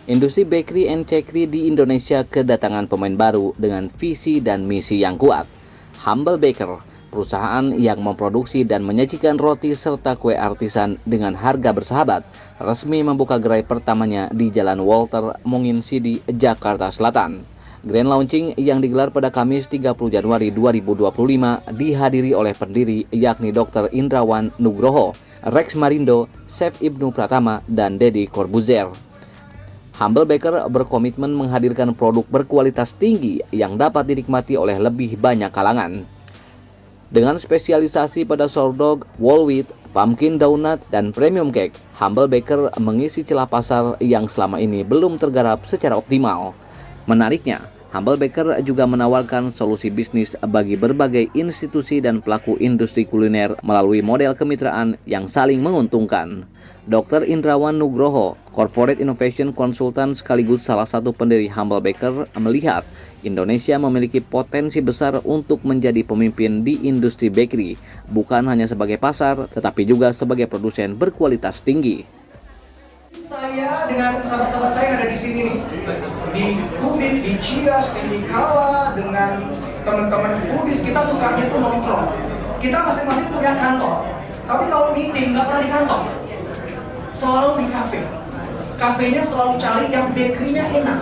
Industri bakery and cakery di Indonesia kedatangan pemain baru dengan visi dan misi yang kuat. Humble Baker, perusahaan yang memproduksi dan menyajikan roti serta kue artisan dengan harga bersahabat, resmi membuka gerai pertamanya di Jalan Walter Monginsidi, Jakarta Selatan. Grand launching yang digelar pada Kamis 30 Januari 2025 dihadiri oleh pendiri yakni Dr. Indrawan Nugroho, Rex Marindo, Chef Ibnu Pratama, dan Deddy Corbuzier. Humble Baker berkomitmen menghadirkan produk berkualitas tinggi yang dapat dinikmati oleh lebih banyak kalangan. Dengan spesialisasi pada sourdough, whole wheat, pumpkin donut, dan premium cake, Humble Baker mengisi celah pasar yang selama ini belum tergarap secara optimal. Menariknya, Humble Baker juga menawarkan solusi bisnis bagi berbagai institusi dan pelaku industri kuliner melalui model kemitraan yang saling menguntungkan. Dr. Indrawan Nugroho, Corporate Innovation Consultant sekaligus salah satu pendiri Humble Baker, melihat Indonesia memiliki potensi besar untuk menjadi pemimpin di industri bakery, bukan hanya sebagai pasar, tetapi juga sebagai produsen berkualitas tinggi. Saya dengan sahabat-sahabat saya yang ada di sini nih, di Kubik, di Cias, di Mikala, dengan teman-teman foodies, kita sukanya tuh nongkrong. Kita masing-masing punya kantor, tapi kalau meeting nggak pernah di kantor, selalu di kafe. Kafenya selalu cari yang bakery-nya enak.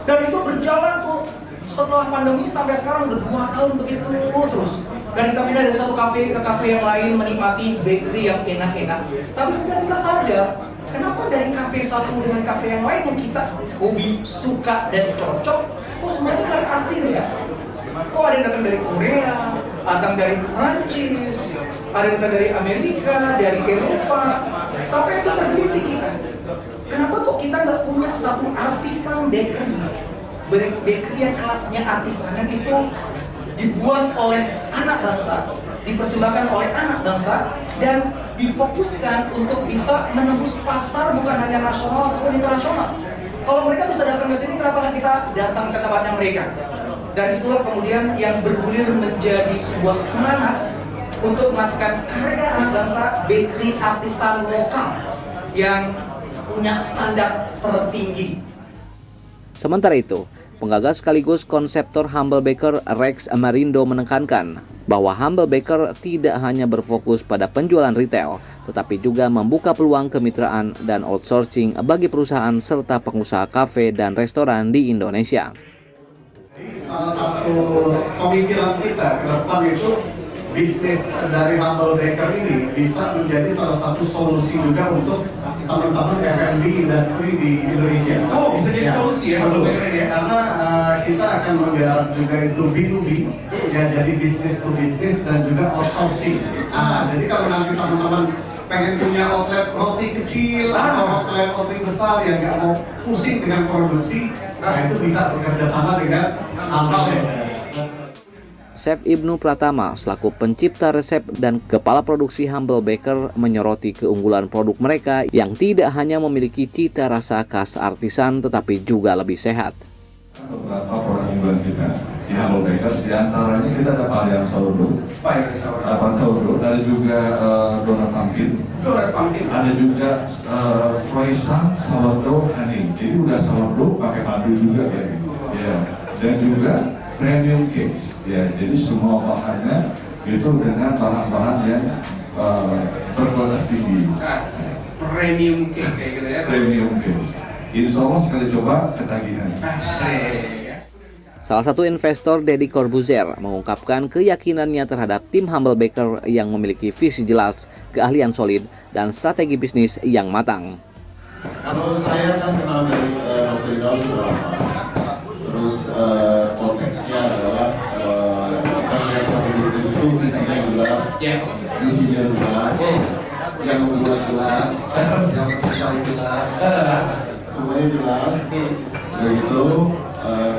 Dan itu berjalan tuh setelah pandemi sampai sekarang udah 2 tahun begitu terus. Dan kita pindah dari satu kafe ke kafe yang lain menikmati bakery yang enak-enak. Tapi kemudian kita sadar, kenapa dari kafe satu dengan kafe yang lain yang kita hobi, suka, dan cocok, kok semuanya kan asing ya? Kok ada yang datang dari Korea, datang dari Prancis, ada yang datang dari Amerika, dari Eropa, sampai itu tergelitik kita. Kenapa kok kita nggak punya satu artisan bakery? Bakery yang kelasnya artisanan itu dibuat oleh anak bangsa, dipersembahkan oleh anak bangsa, dan difokuskan untuk bisa menembus pasar bukan hanya nasional ataupun internasional. Kalau mereka bisa datang ke sini, kenapa kita datang ke tempatnya mereka? Dan itulah kemudian yang bergulir menjadi sebuah semangat untuk menghasilkan karya anak bangsa, bakery artisan lokal yang punya standar tertinggi. Sementara itu, penggagas sekaligus konseptor Humble Baker Rex Marindo menekankan bahwa Humble Baker tidak hanya berfokus pada penjualan retail, tetapi juga membuka peluang kemitraan dan outsourcing bagi perusahaan serta pengusaha kafe dan restoran di Indonesia. Salah satu pemikiran kita ke depan itu bisnis dari Humble Baker ini bisa menjadi salah satu solusi juga untuk teman-teman F&B industri di Indonesia. Oh, bisa jadi solusi ya Humble Baker ini ya? Karena kita akan menggarap juga itu B2B, ya jadi bisnis to bisnis dan juga outsourcing. Jadi kalau nanti teman-teman pengen punya outlet roti kecil atau outlet roti besar yang nggak mau pusing dengan produksi, itu bisa bekerja sama dengan Humble Baker. Chef Ibnu Pratama selaku pencipta resep dan kepala produksi Humble Baker menyoroti keunggulan produk mereka yang tidak hanya memiliki cita rasa khas artisan tetapi juga lebih sehat. Beberapa produk unggulan kita di Humble Baker, diantaranya kita ada varian sourdough, ada juga donat pumpkin, ada juga croissant sourdough honey. Jadi udah sourdough pakai madu juga kayak gitu. Ya, dan juga premium cakes, ya, jadi semua bahannya itu dengan bahan-bahan yang berkualitas tinggi. Premium cake kayak gitu ya? Premium cakes. Insya Allah sekali coba ketagihan. Salah satu investor Deddy Corbuzier mengungkapkan keyakinannya terhadap tim Humble Baker yang memiliki visi jelas, keahlian solid, dan strategi bisnis yang matang. Kalau saya kan kenal dari Dr. Indrawan sudah lama. Terus konteksnya adalah kita melihat satu bisnis itu visinya jelas, misinya jelas, yang membuat jelas, yang mencapai jelas, semuanya jelas. Begitu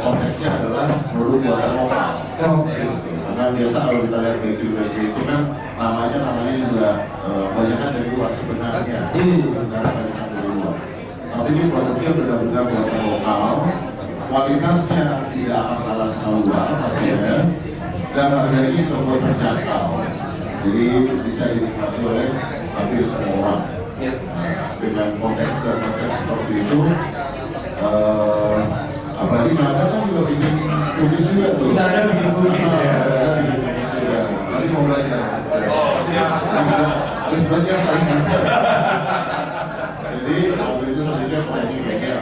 konteksnya adalah produk buatan lokal. Karena biasa kalau kita lihat bakery itu kan namanya juga banyak dari luar sebenarnya. Banyak dari luar. Tapi ini produknya benar-benar buatan lokal. Kualitasnya tidak akan kalah sama luar pastinya, dan harganya juga terjangkau, jadi bisa dinikmati oleh hampir semua orang. Dengan konteks dan konsep seperti itu, apalagi Nada kan juga bikin kudis juga tuh. Nada bikin kudis ya. Nada bikin kudis juga. Nanti mau belajar. Harus belajar saingan. Jadi waktu itu saya pikir ini kayaknya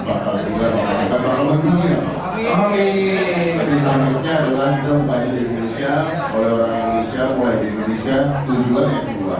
bakal juga bakal dunia. Amin. Tapi targetnya adalah kita membangun di Indonesia oleh orang Indonesia, mulai di Indonesia, tujuan yang kedua.